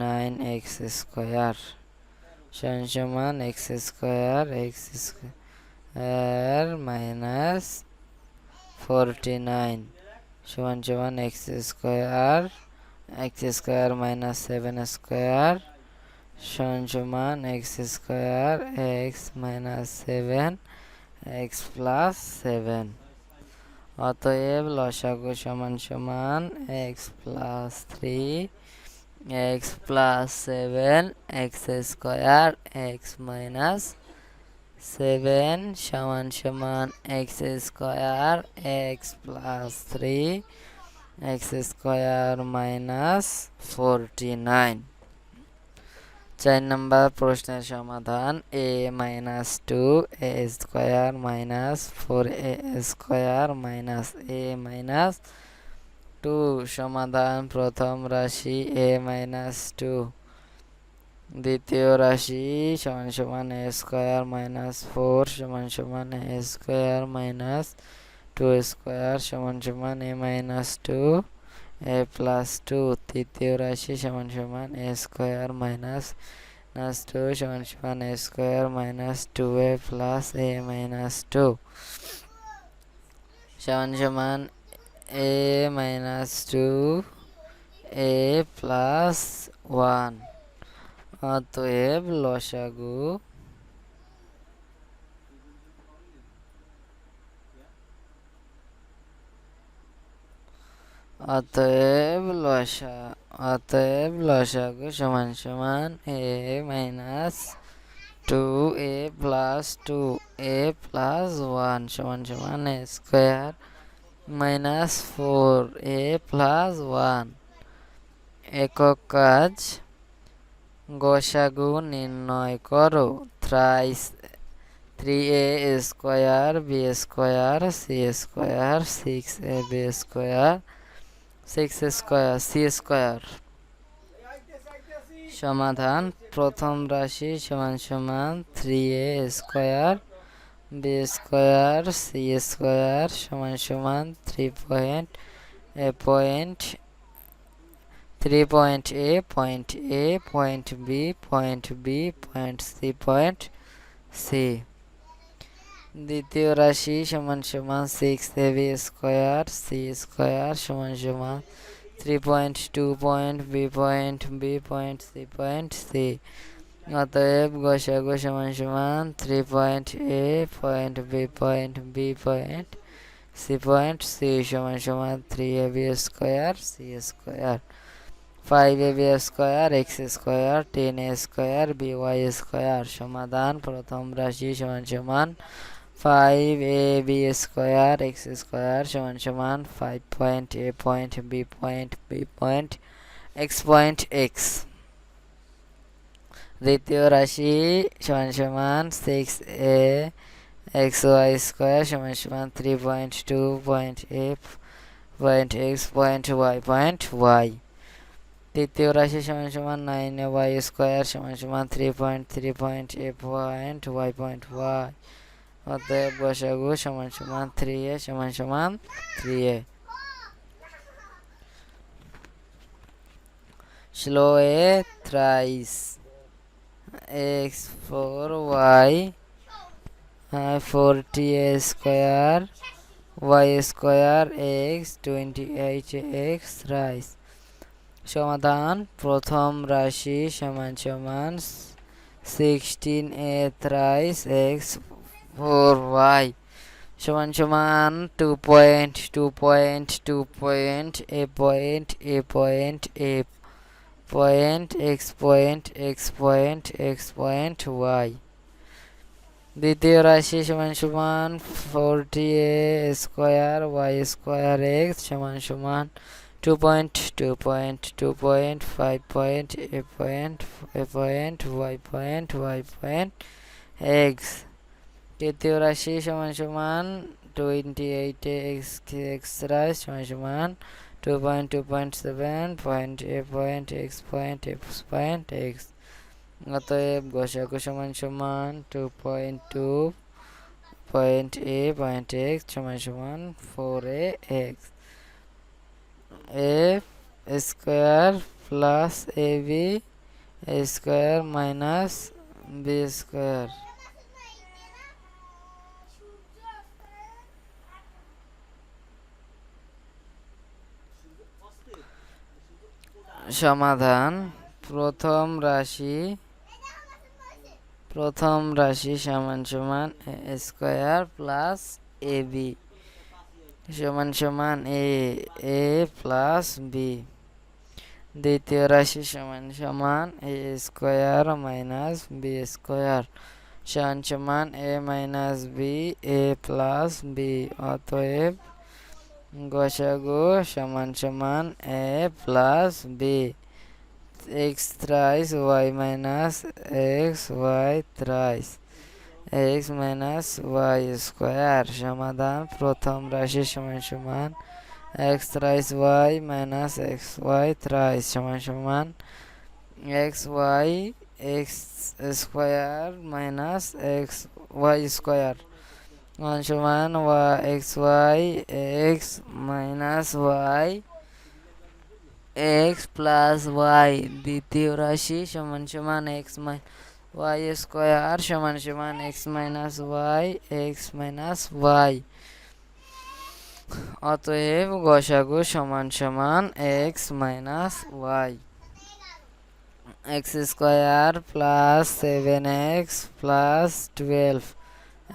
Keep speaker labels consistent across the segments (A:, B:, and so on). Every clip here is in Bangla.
A: 49 এক্স স্কোয়ার সমান সমান এক্স স্কোয়ার মাইনাস 49 সমান সমান এক্স স্কোয়ার মাইনাস 7 স্কোয়ার সমান সমান x square x minus 7 x plus 7। অতএব লসাগু সমান সমান x plus 3 x plus 7 x square x minus 7 সমান সমান x square x plus 3 x square minus 49। 4 নম্বর প্রশ্নের সমাধান a minus 2 a square minus 4a square minus a minus 2 সমাধান। প্রথম রাশি a মাইনাস 2, দ্বিতীয় রাশি সমান সমান a স্কোয়ার মাইনাস 4 সমান সমান a স্কোয়ার মাইনাস 2 স্কোয়ার সমান সমান a মাইনাস 2 a প্লাস 2, তৃতীয় রাশি সমান সমান a স্কোয়ার মাইনাস 2 সমান সমান a square minus 2a plus a minus 2 সমান সমান a মাইনাস 2 a প্লাস 1। অতএব লসাগু সমান সমান a minus 2 a plus 2 a plus 1 সমান সমান a square minus 4 a plus 1। একক কাজ গসাগু নির্ণয় করো। Thrice 3a square b square c square 6ab square 6 square c square. সমাধান প্রথম রাশি সমান সমান 3a square b square c square সমান সমান 3 point a point point b point c। দ্বিতীয় রাশি সমান সমান 6ab স্কোয়ার c স্কোয়ার সমান সমান 3.2 পয়েন্ট b পয়েন্ট c। অতএব গসাগু সমান সমান 3.a point b point c point c সমান সমান 3ab square c square 5ab square x square 10a square by square. সমাধান প্রথম রাশি সমান সমান 5ab স্কোয়ার x স্কোয়ার সমান সমান 5.a point b point x। দ্বিতীয় রাশি সমান সমান 6a xy স্কোয়ার সমান সমান 3.2 point a point x point y। তৃতীয় রাশি সমান সমান 9ay স্কোয়ার সমান সমান 3.3 পয়েন্ট a পয়েন্ট y। অতএব গসাগু সমান সমান 3a সমান সমান 3a। স্লো a thrice x 4y 40a square y square x 28x thrice. সমাধান প্রথম রাশি সমান সমান 16a থ্রাইস x 4y সমান সমান 2 point a point x point y। দ্বিতীয় রাশি সমান সমান 40a square y square x সমান সমান 2.5 পয়েন্ট y পয়েন্ট x। তৃতীয় রাশি সমান সমান 28x সমান সমান 2.7 পয়েন্ট x। অতএব গসাগু সমান সমান 2.2 পয়েন্ট a পয়েন্ট x সমান সমান 4ax। a square plus a b square minus b square সমাধান প্রথম রাশি সমান সমান a square plus a b সমান সমান এ প্লাস বি। দ্বিতীয় রাশি সমান সমান a square minus b square সমান সমান a minus b a plus b. অতএব গসাগু সমান সমান a plus b x thrice y minus x Y thrice x minus y square. সমাধান প্রথম রাশি সমান সমান x thrice y minus x Y thrice সমান সমান X Y X square minus x Y square সমান সমান X Y X minus Y X plus Y. দ্বিতীয় রাশি সমান সমান এক্স ওয়াই স্কোয়ার সমান সমান X minus Y X minus Y. অতএব গসাগু সমান সমান X minus Y. X square plus 7x plus 12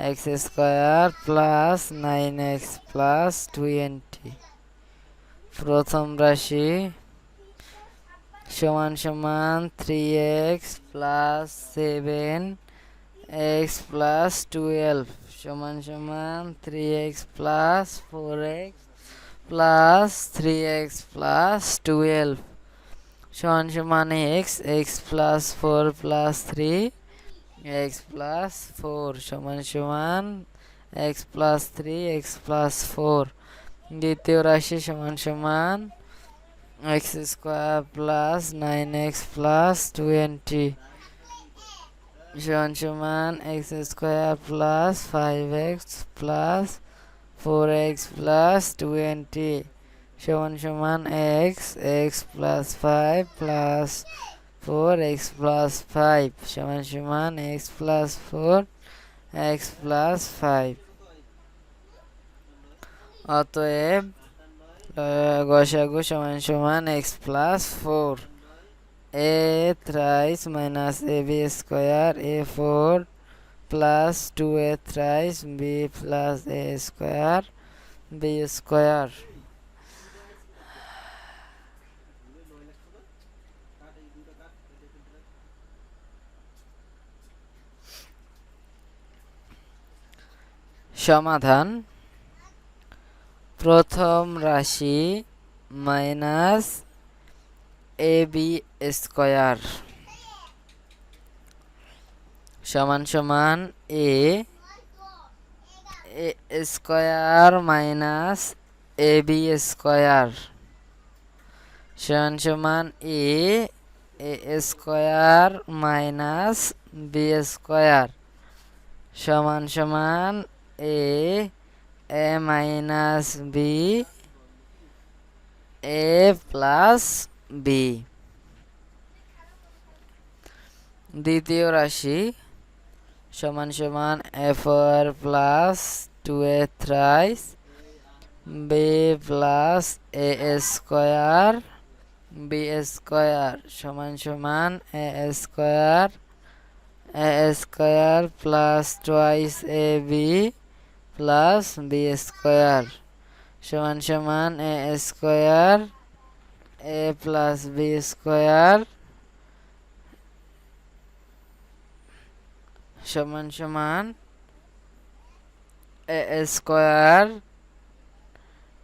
A: X square plus 9x plus 20। প্রথম রাশি সমান সমান 3x প্লাস 7x প্লাস 12 সমান সমান 3x plus 4x plus 3x plus 12 সমান সমান x plus 4 plus 3 x plus 4 সমান সমান x প্লাস 3 x প্লাস 4। দ্বিতীয় রাশি সমান সমান x square plus 9x plus 20 সমান সমান x square plus 5x plus 4x plus 20 সমান সমান x plus 5 plus 4x plus 5 সমান সমান x প্লাস 4 x প্লাস 5। অতএব গসাগু সমান সমান x plus 4 a thrice minus a b square a 4 plus 2a thrice b plus a square b square. সমাধান প্রথম রাশি মাইনাস এ বি স্কোয়ার সমান সমান a square minus a b square সমান সমান a square minus b square সমান সমান a minus b a plus b. দ্বিতীয় রাশি সমান সমান a4 plus 2a thrice b plus a square b square সমান সমান a square plus twice A B plus B square সমান সমান a square A plus B square সমান সমান a square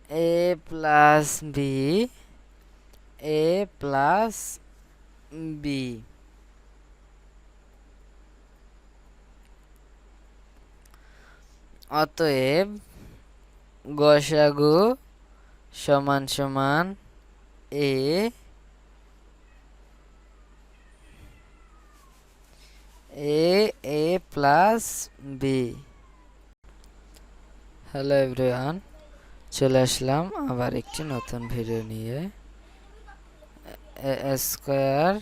A: A plus B a plus b. অতএব গসাগু সমান সমান a plus B. Hello everyone, চলে আসলাম আবার একটি নতুন ভিডিও নিয়ে। Square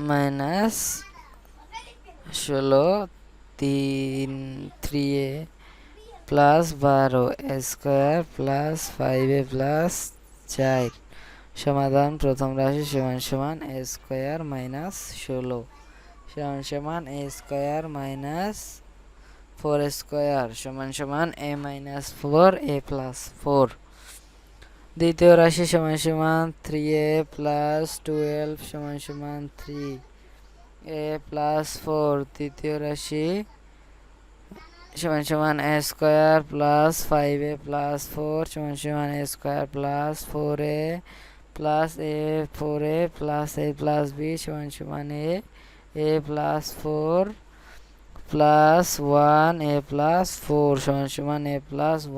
A: minus 16 3a plus 12 square plus 5a plus 4। সমাধান প্রথম রাশি সমান সমান a স্কোয়ার মাইনাস 16 সমান সমান a স্কোয়ার মাইনাস 4 স্কোয়ার সমান সমান a মাইনাস 4 a প্লাস 4। দ্বিতীয় রাশি সমান সমান 3a প্লাস 12 সমান সমান 3a প্লাস 4। তৃতীয় রাশি সমান সমান a square plus 5a plus 4 সমান সমান a square plus 4a plus a 4a plus a plus b সমান সমান a plus 4 plus 1 a plus 4 সমান সমান a প্লাস 1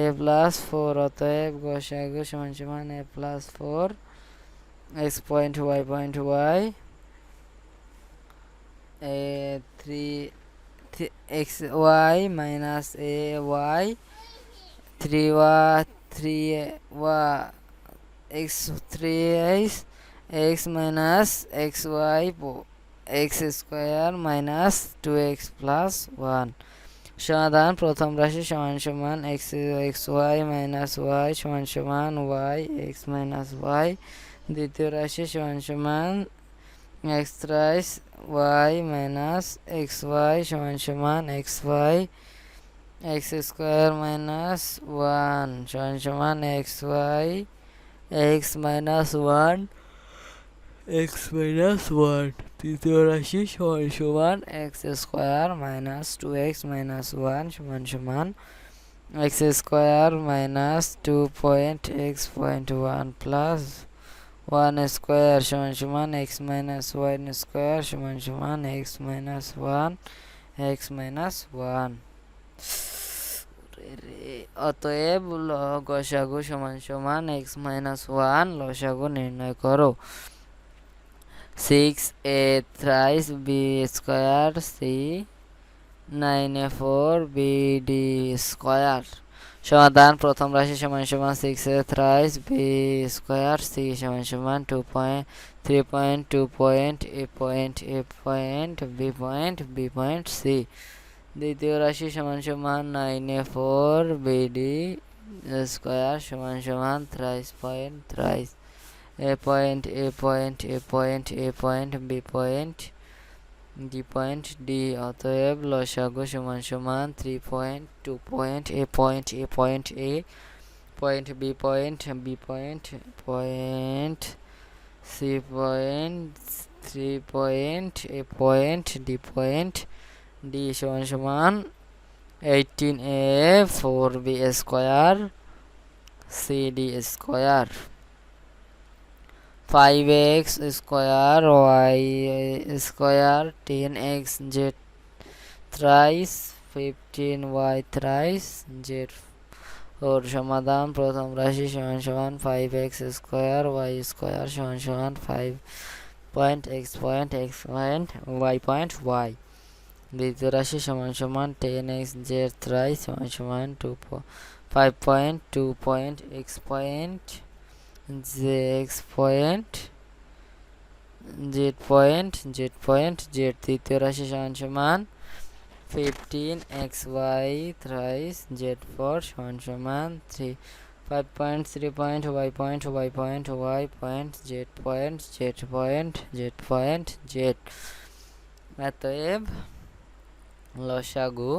A: a প্লাস 4। অতএব গসাগু সমান সমান a plus 4 x point y point y a 3 x y minus a y 3y 3y x 3x x minus x y x square minus 2x plus 1। সমাধান প্রথম রাশি সমান সমান x y মাইনাস y সমান সমান y x মাইনাস y। দ্বিতীয় রাশি সমান সমান x thrice y minus xy সমান সমান xy x স্কোয়ার মাইনাস 1 সমান সমান xy x minus 1 x minus 1। তৃতীয় রাশি সমান সমান x square minus 2x minus 1 সমান সমান x square minus 2.x.1 plus 1 square সমান সমান x মাইনাস 1 স্কোয়ার সমান সমান x মাইনাস 1 x মাইনাস 1। অতএব গসাগু সমান সমান x মাইনাস 1 লসাগু নির্ণয় করো। 6a thrice b square c 9a 4bd square. সমাধান প্রথম রাশি সমান সমান 6a thrice b square c সমান সমান 3.2 point a point a point b point b point c। দ্বিতীয় রাশি সমান সমান 9a 4bd স্কোয়ার সমান সমান thrice point thrice a point a point a point a point b point d point d। অতএব লসাগু সমান সমান 3.2 point a point a point a point b point b point point c point 3 point a point d point d সমান সমান 18a 4b square cd square. 5x square y square 10x z thrice 15y thrice z। ওর সমাধান প্রথম রাশি সমান সমান 5x স্কোয়ার y স্কোয়ার সমান সমান 5 point x point x point y point y। দ্বিতীয় রাশি সমান সমান 10x z থ্রাইস সমান সমান 5.2 point x point x point z point z point z। তৃতীয় রাশি সমান সমান 15xy thrice z4 সমান সমান 5.3 point y point y point y point z point z point z point z। অতএব লসাগু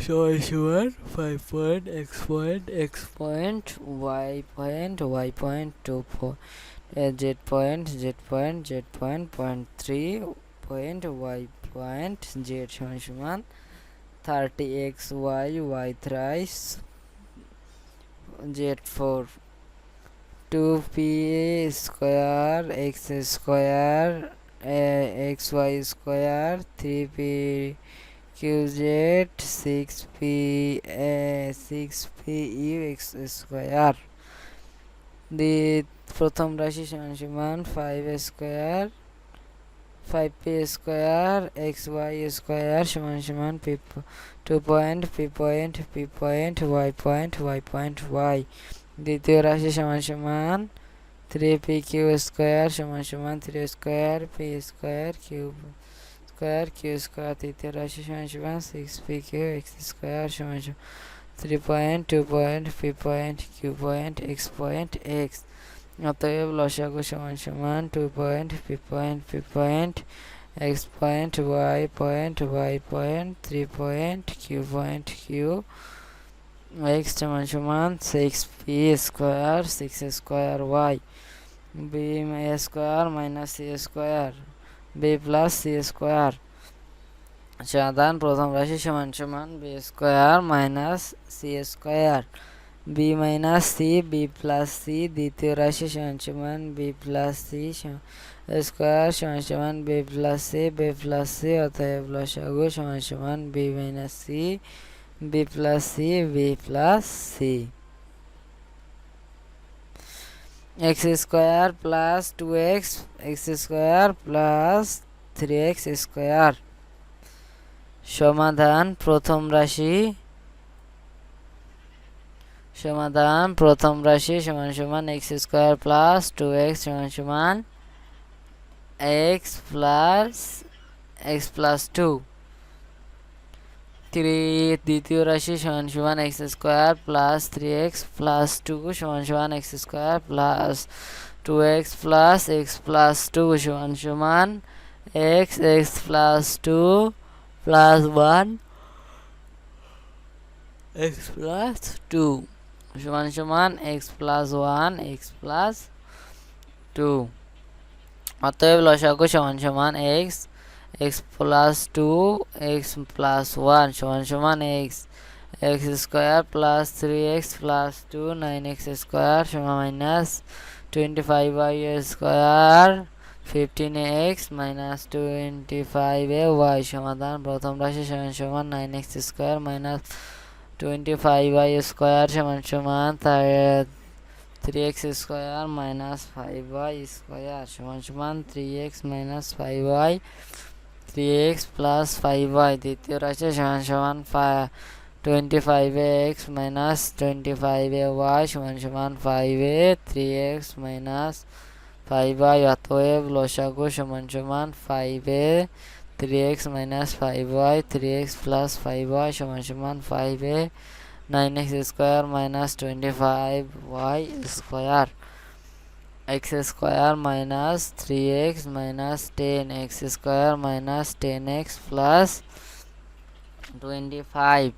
A: সমান সমান 5 point x point x point y point y point 2 z point z point z point 0.3 point y point z সমান সমান 30xy y thrice z4 2p square x square xy square 3p qz 6p 6p x square. প্রথম রাশি সমান সমান 5 square 5p square xy square সমান সমান p 2 point p point p point y point y point y। দ্বিতীয় রাশি সমান সমান 3pq স্কয়ার সমান সমান 3 square p square q square. তৃতীয় রাশি সমান সমান 6pq x স্কয়ার সমান সমান 3 point 2 point p point q point x point x। অতএব লসাগু সমান সমান 2 point p point p point x point y point y point 3 point q point q x সমান সমান 6p square 6 square y b square minus c square b plus c square. সমাধান প্রথম রাশি সমান সমান b square minus c square b minus c b plus c। দ্বিতীয় রাশি সমান সমান b প্লাস c স্কয়ার সমান সমান b plus c b plus c। অতএব লসাগু সমান সমান b minus c b plus c b plus c। x square plus 2x x square plus 3x square. সমাধান প্রথম রাশি সমান সমান x স্কয়ার প্লাস 2x সমান সমান x প্লাস 2। দ্বিতীয় রাশি সমান সমান x square plus 3x plus 2 সমান সমান x square plus 2x plus x plus 2 সমান সমান x plus 2 plus 1 x plus 2 সমান সমান x প্লাস 1 x প্লাস 2। অতএব লসাগু সমান সমান x প্লাস 2 x প্লাস 1 সমান সমান x square plus 3x plus 2 9x square সমান minus 25y square 15x minus 25y। সমাধান প্রথম রাশি সমান সমান 9x square minus 25y square সমান সমান 3x square minus 5y square সমান সমান 3x minus 5y 3x plus 5y। দ্বিতীয় রাশি সমান সমান 25x মাইনাস 25y সমান সমান 5a 3x মাইনাস 5y। অতএব লসাগু সমান সমান 5a 3x minus 5y 3x plus 5y সমান সমান 5a 9x square minus 25y square. x square minus 3x minus 10 x square minus 10x plus 25।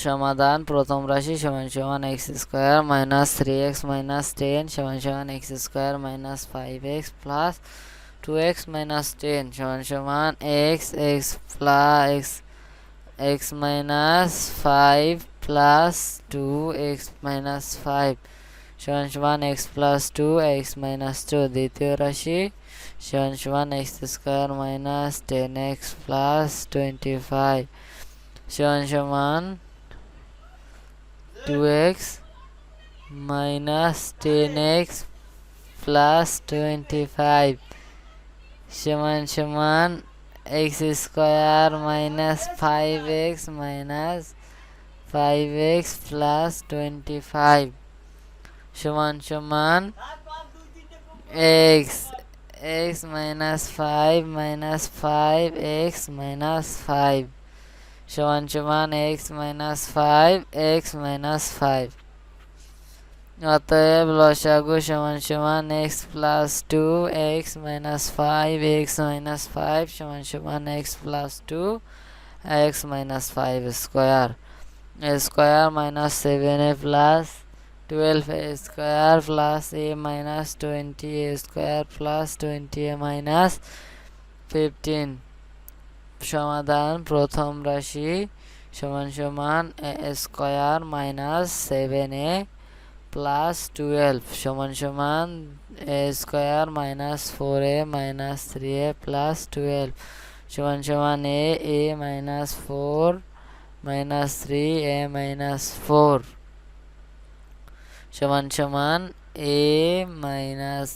A: সমাধান প্রথম রাশি সমান সমান x square minus 3x minus 10 সমান সমান x square minus 5x plus 2x minus 10 সমান সমান x plus x minus 5 plus 2x minus 5 সমান সমান x প্লাস 2 x মাইনাস 2। দ্বিতীয় রাশি সমান সমান x square minus 10x plus 25 সমান সমান 2x মাইনাস 10x প্লাস 25 সমান সমান x square minus 5x minus 5x plus 25 সমান সমান x minus 5 minus 5x minus 5 সমান সমান x মাইনাস 5 x মাইনাস 5। অতএব লসাগু সমান সমান x plus 2 x minus 5 x minus 5 সমান সমান x plus 2 x minus 5 square square minus 7a plus 12a square plus a minus 20a square plus 20a minus 15। সমাধান প্রথম রাশি সমান সমান a square minus 7a plus 12 সমান সমান a square minus 4a minus 3a plus 12 সমান সমান a minus 4 minus 3a minus 4 সমান সমান a মাইনাস